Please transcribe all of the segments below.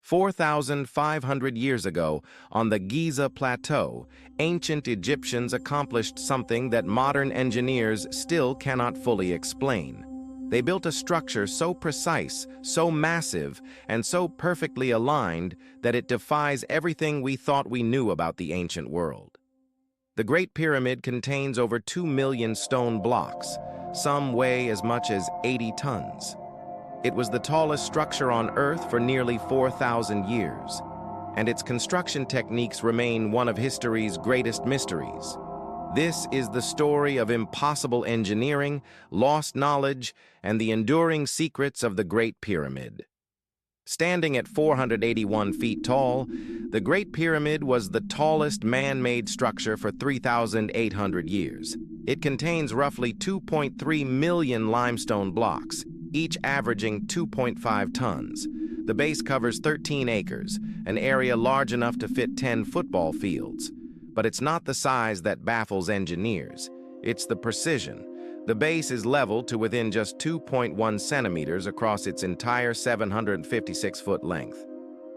4,500 years ago, on the Giza Plateau, ancient Egyptians accomplished something that modern engineers still cannot fully explain. They built a structure so precise, so massive, and so perfectly aligned that it defies everything we thought we knew about the ancient world. The Great Pyramid contains over 2 million stone blocks. Some weigh as much as 80 tons. It was the tallest structure on Earth for nearly 4,000 years, and its construction techniques remain one of history's greatest mysteries. This is the story of impossible engineering, lost knowledge, and the enduring secrets of the Great Pyramid. Standing at 481 feet tall, the Great Pyramid was the tallest man-made structure for 3,800 years. It contains roughly 2.3 million limestone blocks, each averaging 2.5 tons. The base covers 13 acres, an area large enough to fit 10 football fields. But it's not the size that baffles engineers, it's the precision. The base is leveled to within just 2.1 centimeters across its entire 756-foot length.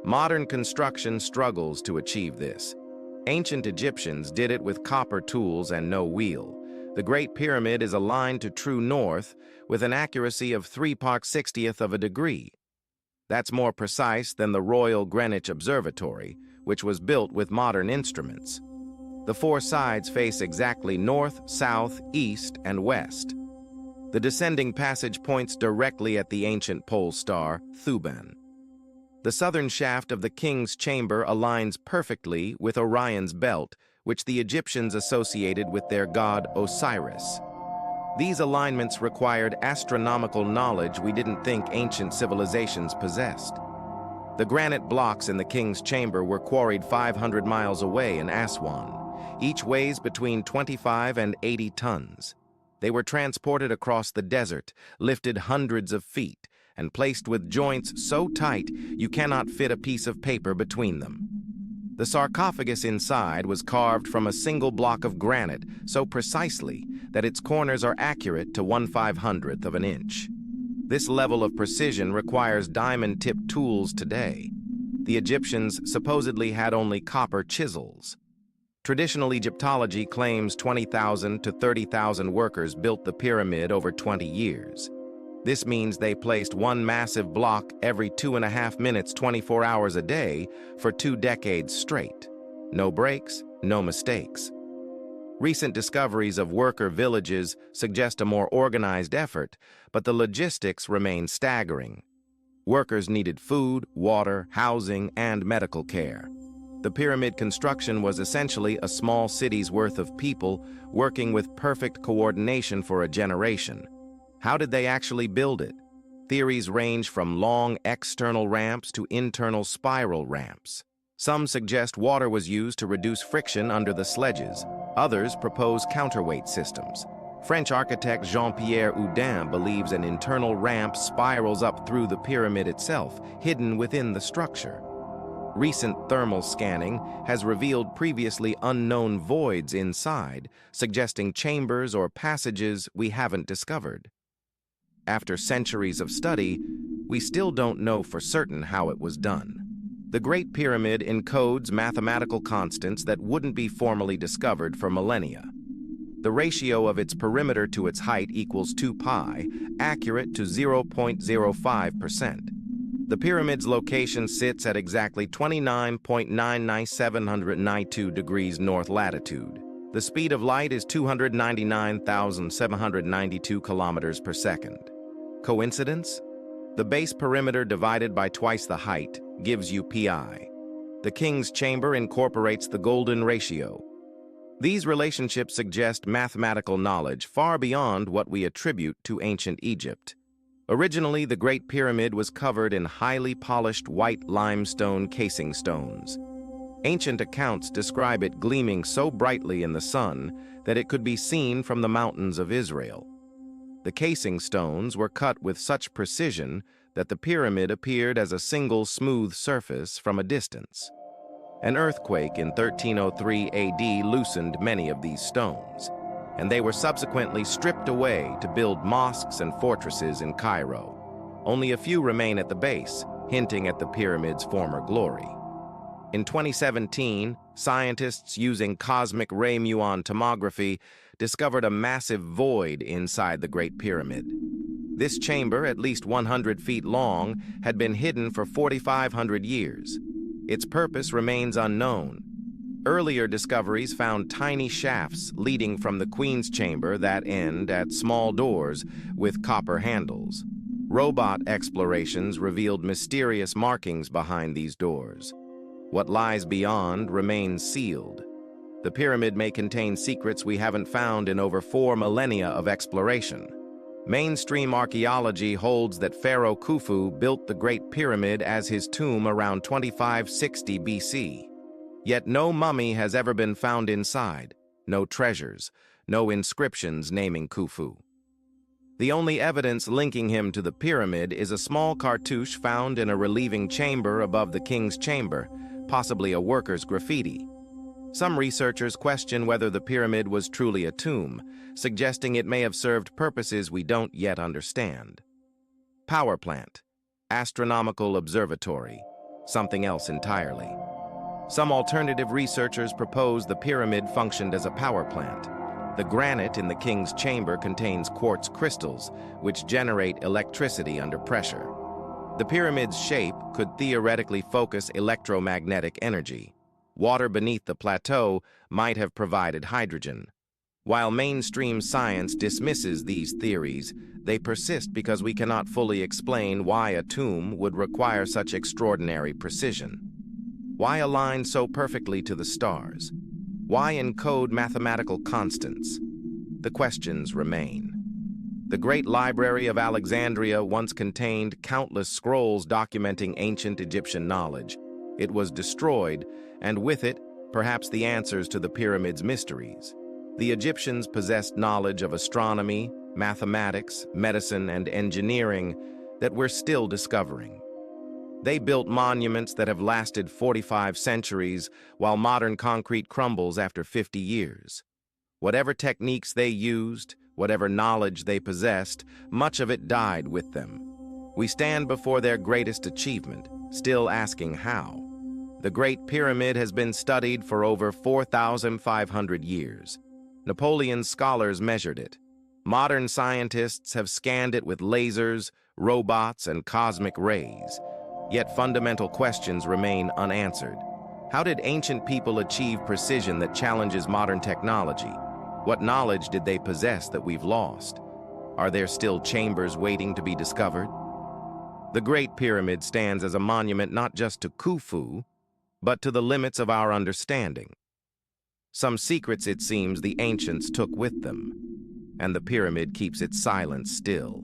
Modern construction struggles to achieve this. Ancient Egyptians did it with copper tools and no wheel. The Great Pyramid is aligned to true north with an accuracy of 3/60th of a degree. That's more precise than the Royal Greenwich Observatory, which was built with modern instruments. The four sides face exactly north, south, east, and west. The descending passage points directly at the ancient pole star, Thuban. The southern shaft of the king's chamber aligns perfectly with Orion's belt, which the Egyptians associated with their god Osiris. These alignments required astronomical knowledge we didn't think ancient civilizations possessed. The granite blocks in the king's chamber were quarried 500 miles away in Aswan. Each weighs between 25 and 80 tons. They were transported across the desert, lifted hundreds of feet, and placed with joints so tight you cannot fit a piece of paper between them. The sarcophagus inside was carved from a single block of granite so precisely that its corners are accurate to 1/500th of an inch. This level of precision requires diamond-tipped tools today. The Egyptians supposedly had only copper chisels. Traditional Egyptology claims 20,000 to 30,000 workers built the pyramid over 20 years. This means they placed one massive block every 2.5 minutes, 24 hours a day for 2 decades straight. No breaks, no mistakes. Recent discoveries of worker villages suggest a more organized effort, but the logistics remain staggering. Workers needed food, water, housing, and medical care. The pyramid construction was essentially a small city's worth of people working with perfect coordination for a generation. How did they actually build it? Theories range from long external ramps to internal spiral ramps. Some suggest water was used to reduce friction under the sledges. Others propose counterweight systems. French architect Jean-Pierre Houdin believes an internal ramp spirals up through the pyramid itself, hidden within the structure. Recent thermal scanning has revealed previously unknown voids inside, suggesting chambers or passages we haven't discovered. After centuries of study, we still don't know for certain how it was done. The Great Pyramid encodes mathematical constants that wouldn't be formally discovered for millennia. The ratio of its perimeter to its height equals 2 pi, accurate to 0.05%. The pyramid's location sits at exactly 29.99792 degrees north latitude. The speed of light is 299,792 kilometers per second. Coincidence? The base perimeter divided by twice the height gives you pi. The king's chamber incorporates the golden ratio. These relationships suggest mathematical knowledge far beyond what we attribute to ancient Egypt. Originally, the Great Pyramid was covered in highly polished white limestone casing stones. Ancient accounts describe it gleaming so brightly in the sun that it could be seen from the mountains of Israel. The casing stones were cut with such precision that the pyramid appeared as a single smooth surface from a distance. An earthquake in 1303 AD loosened many of these stones, and they were subsequently stripped away to build mosques and fortresses in Cairo. Only a few remain at the base, hinting at the pyramid's former glory. In 2017, scientists using cosmic ray muon tomography discovered a massive void inside the Great Pyramid. This chamber, at least 100 feet long, had been hidden for 4,500 years. Its purpose remains unknown. Earlier discoveries found tiny shafts leading from the Queen's chamber that end at small doors with copper handles. Robot explorations revealed mysterious markings behind these doors. What lies beyond remains sealed. The pyramid may contain secrets we haven't found in over 4 millennia of exploration. Mainstream archaeology holds that Pharaoh Khufu built the Great Pyramid as his tomb around 2560 BC. Yet no mummy has ever been found inside, no treasures, no inscriptions naming Khufu. The only evidence linking him to the pyramid is a small cartouche found in a relieving chamber above the king's chamber, possibly a worker's graffiti. Some researchers question whether the pyramid was truly a tomb, suggesting it may have served purposes we don't yet understand. Power plant, astronomical observatory, something else entirely. Some alternative researchers propose the pyramid functioned as a power plant. The granite in the king's chamber contains quartz crystals, which generate electricity under pressure. The pyramid's shape could theoretically focus electromagnetic energy. Water beneath the plateau might have provided hydrogen. While mainstream science dismisses these theories, they persist because we cannot fully explain why a tomb would require such extraordinary precision. Why align so perfectly to the stars? Why encode mathematical constants? The questions remain. The Great Library of Alexandria once contained countless scrolls documenting ancient Egyptian knowledge. It was destroyed, and with it, perhaps the answers to the pyramid's mysteries. The Egyptians possessed knowledge of astronomy, mathematics, medicine, and engineering that we're still discovering. They built monuments that have lasted 45 centuries, while modern concrete crumbles after 50 years. Whatever techniques they used, whatever knowledge they possessed, much of it died with them. We stand before their greatest achievement, still asking how. The Great Pyramid has been studied for over 4,500 years. Napoleon's scholars measured it. Modern scientists have scanned it with lasers, robots, and cosmic rays. Yet fundamental questions remain unanswered. How did ancient people achieve precision that challenges modern technology? What knowledge did they possess that we've lost? Are there still chambers waiting to be discovered? The Great Pyramid stands as a monument not just to Khufu, but to the limits of our understanding. Some secrets, it seems, the ancients took with them, and the pyramid keeps its silence still.